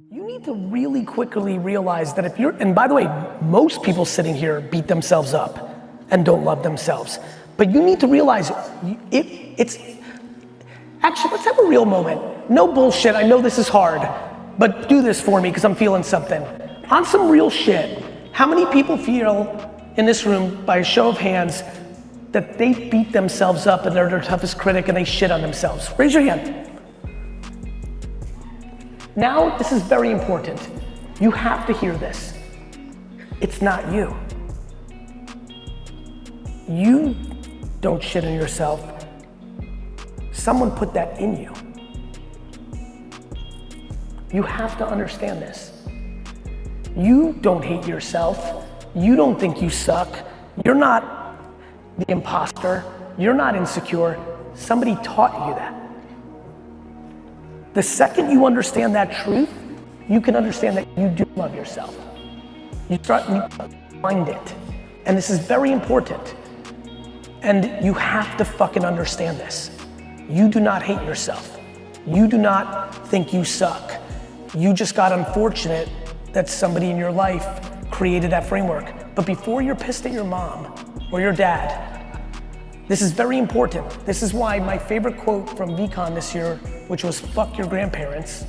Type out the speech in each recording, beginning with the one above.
You need to really quickly realize that if you're, and by the way, most people sitting here beat themselves up and don't love themselves. But you need to realize it's, actually, let's have a real moment. No bullshit, I know this is hard, but do this for me because I'm feeling something. On some real shit, how many people feel in this room, by a show of hands, that they beat themselves up and they're their toughest critic and they shit on themselves? Raise your hand. Now, this is very important. You have to hear this. It's not you. You don't shit on yourself. Someone put that in you. You have to understand this. You don't hate yourself. You don't think you suck. You're not the imposter. You're not insecure. Somebody taught you that. The second you understand that truth, you can understand that you do love yourself. You start to find it. And this is very important. And you have to fucking understand this. You do not hate yourself. You do not think you suck. You just got unfortunate that somebody in your life created that framework. But before you're pissed at your mom or your dad, this is very important. This is why my favorite quote from VCon this year, which was "fuck your grandparents,"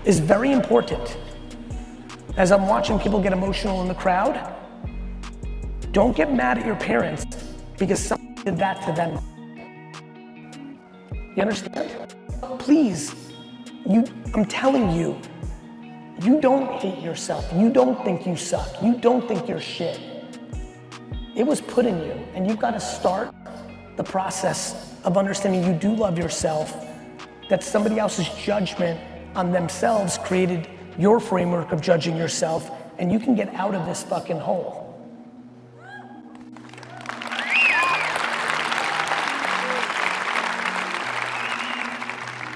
is very important. As I'm watching people get emotional in the crowd, don't get mad at your parents because somebody did that to them. You understand? Please, I'm telling you, you don't hate yourself. You don't think you suck. You don't think you're shit. It was put in you, and you've got to start the process of understanding you do love yourself, that somebody else's judgment on themselves created your framework of judging yourself, and you can get out of this fucking hole.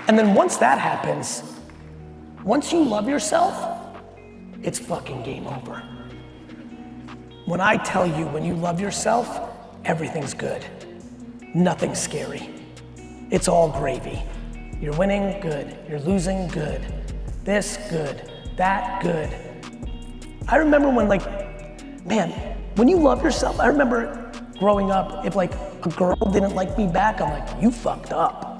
And then once that happens, once you love yourself, it's fucking game over. When I tell you, when you love yourself, everything's good. Nothing's scary. It's all gravy. You're winning, good. You're losing, good. This, good. That, good. I remember when when you love yourself, I remember growing up, if like a girl didn't like me back, I'm like, you fucked up.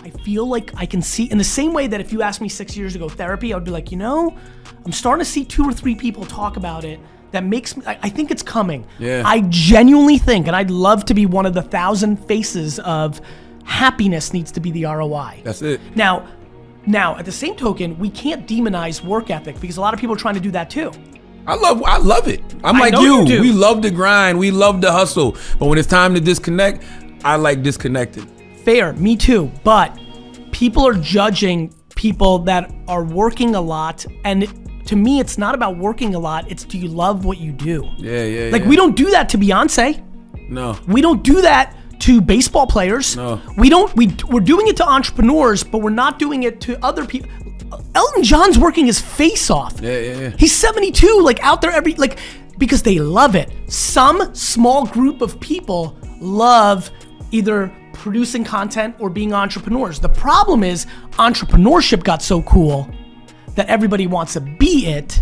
I feel like I can see, in the same way that if you asked me 6 years ago therapy, I would be like, I'm starting to see 2 or 3 people talk about it that makes me, I think it's coming. Yeah. I genuinely think, and I'd love to be one of the 1,000 faces of happiness needs to be the ROI. That's it. Now, at the same token, we can't demonize work ethic because a lot of people are trying to do that too. I love it. I'm like you. We love the grind. We love the hustle. But when it's time to disconnect, I like disconnected. Fair, me too. But people are judging people that are working a lot, and to me, it's not about working a lot. It's, do you love what you do? Yeah. Like, we don't do that to Beyonce. No. We don't do that to baseball players. No. We're doing it to entrepreneurs, but we're not doing it to other people. Elton John's working his face off. Yeah. He's 72, out there because they love it. Some small group of people love either producing content or being entrepreneurs. The problem is entrepreneurship got so cool that everybody wants to be it.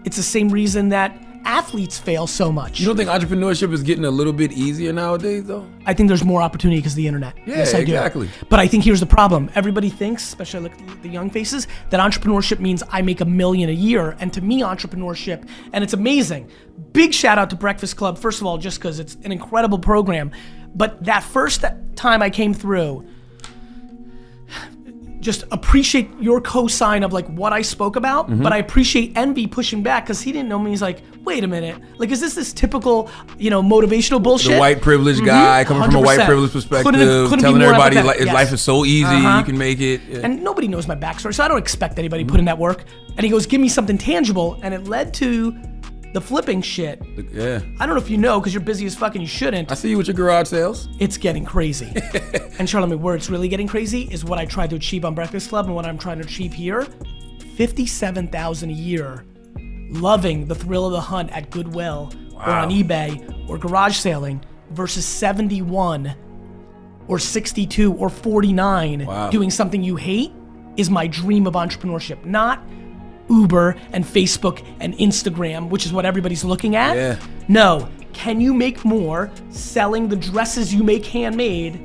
It's the same reason that athletes fail so much. You don't think entrepreneurship is getting a little bit easier nowadays though? I think there's more opportunity because of the internet. Yeah, yes, I do. exactly. But I think here's the problem. Everybody thinks, especially the young faces, that entrepreneurship means I make $1 million a year. And to me, entrepreneurship, and it's amazing. Big shout out to Breakfast Club, first of all, just because it's an incredible program. But that first time I came through, just appreciate your cosign of what I spoke about, but I appreciate Envy pushing back because he didn't know me. He's like, wait a minute, is this typical, motivational bullshit? The white privileged guy coming 100%. From a white privileged perspective, couldn't telling everybody yes. life is so easy, you can make it. Yeah. And nobody knows my backstory, so I don't expect anybody to put in that work. And he goes, give me something tangible, and it led to the flipping shit. Yeah. I don't know if you know, because you're busy as fuck and you shouldn't. I see you with your garage sales. It's getting crazy. And Charlamagne, where it's really getting crazy is what I tried to achieve on Breakfast Club and what I'm trying to achieve here. $57,000 a year, loving the thrill of the hunt at Goodwill or on eBay or garage selling versus 71 or 62 or 49 doing something you hate is my dream of entrepreneurship, not Uber and Facebook and Instagram, which is what everybody's looking at. Yeah. No, can you make more selling the dresses you make handmade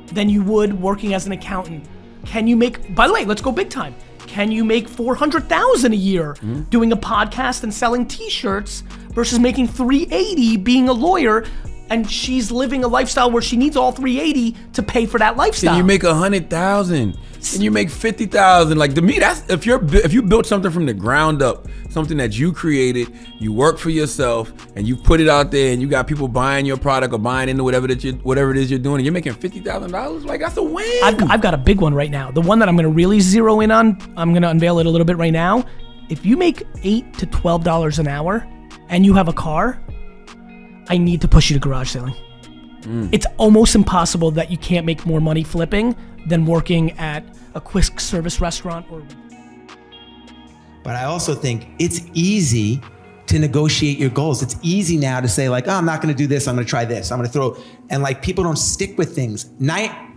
than you would working as an accountant? Can you make, by the way, let's go big time. Can you make $400,000 a year doing a podcast and selling t-shirts versus making $380 being a lawyer, and she's living a lifestyle where she needs all $380 to pay for that lifestyle? Can you make $100,000 and you make $50,000? Like, to me, that's if you built something from the ground up, something that you created, you work for yourself, and you put it out there, and you got people buying your product or buying into whatever it is you're doing, and you're making $50,000. Like, that's a win. I've got a big one right now. The one that I'm going to really zero in on. I'm going to unveil it a little bit right now. If you make $8 to $12 an hour and you have a car, I need to push you to garage selling. It's almost impossible that you can't make more money flipping than working at a quick service restaurant. But I also think it's easy to negotiate your goals. It's easy now to say like, oh, I'm not gonna do this, I'm gonna try this, I'm gonna throw, and like people don't stick with things.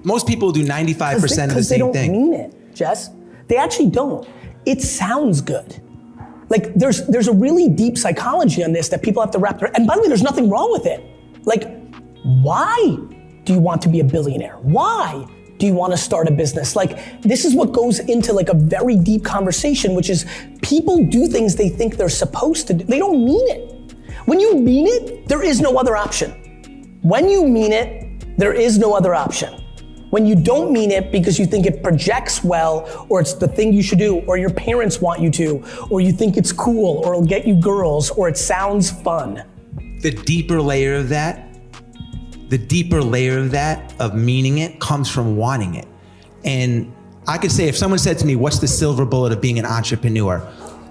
Most people do 95% of the same thing. Because they don't mean it, Jess. They actually don't. It sounds good. Like there's a really deep psychology on this that people have to wrap their, and by the way, there's nothing wrong with it. Like, why do you want to be a billionaire? Why do you want to start a business? Like, this is what goes into like a very deep conversation, which is people do things they think they're supposed to do. They don't mean it. When you mean it, there is no other option. When you mean it, there is no other option. When you don't mean it because you think it projects well, or it's the thing you should do, or your parents want you to, or you think it's cool, or it'll get you girls, or it sounds fun. The deeper layer of that of meaning it comes from wanting it. And I could say, if someone said to me, what's the silver bullet of being an entrepreneur?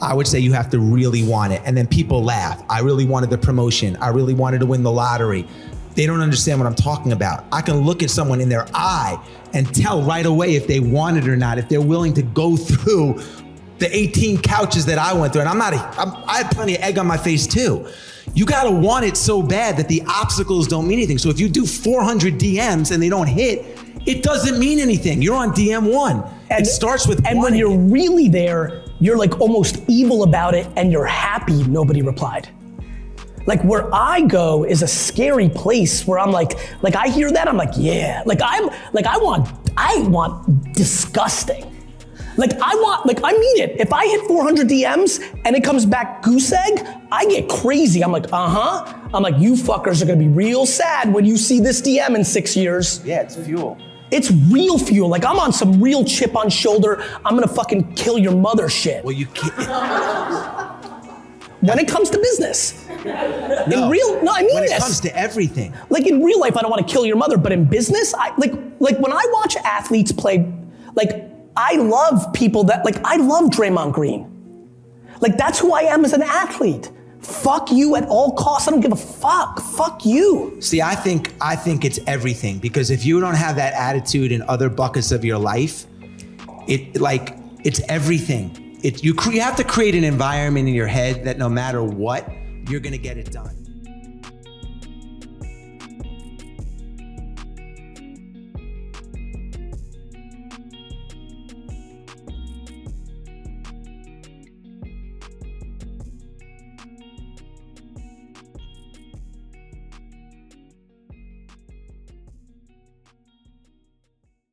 I would say you have to really want it. And then people laugh. I really wanted the promotion. I really wanted to win the lottery. They don't understand what I'm talking about. I can look at someone in their eye and tell right away if they want it or not, if they're willing to go through the 18 couches that I went through. And I had plenty of egg on my face too. You gotta want it so bad that the obstacles don't mean anything. So if you do 400 DMs and they don't hit, it doesn't mean anything. You're on DM 1. It starts with and when you're really there, you're like almost evil about it and you're happy nobody replied. Like, where I go is a scary place where I'm like I hear that, I'm like, yeah. I want disgusting. I mean it. If I hit 400 DMs and it comes back goose egg, I get crazy. I'm like, I'm like, you fuckers are gonna be real sad when you see this DM in 6 years. Yeah, it's fuel. It's real fuel. Like, I'm on some real chip on shoulder, I'm gonna fucking kill your mother shit. Well, you can't. When it comes to business. I mean when this. It comes to everything. Like, in real life, I don't want to kill your mother, but in business, like when I watch athletes play, like, I love people that, like, I love Draymond Green. Like, that's who I am as an athlete. Fuck you at all costs. I don't give a fuck. Fuck you. See, I think it's everything, because if you don't have that attitude in other buckets of your life, it's everything. You have to create an environment in your head that no matter what, you're gonna get it done.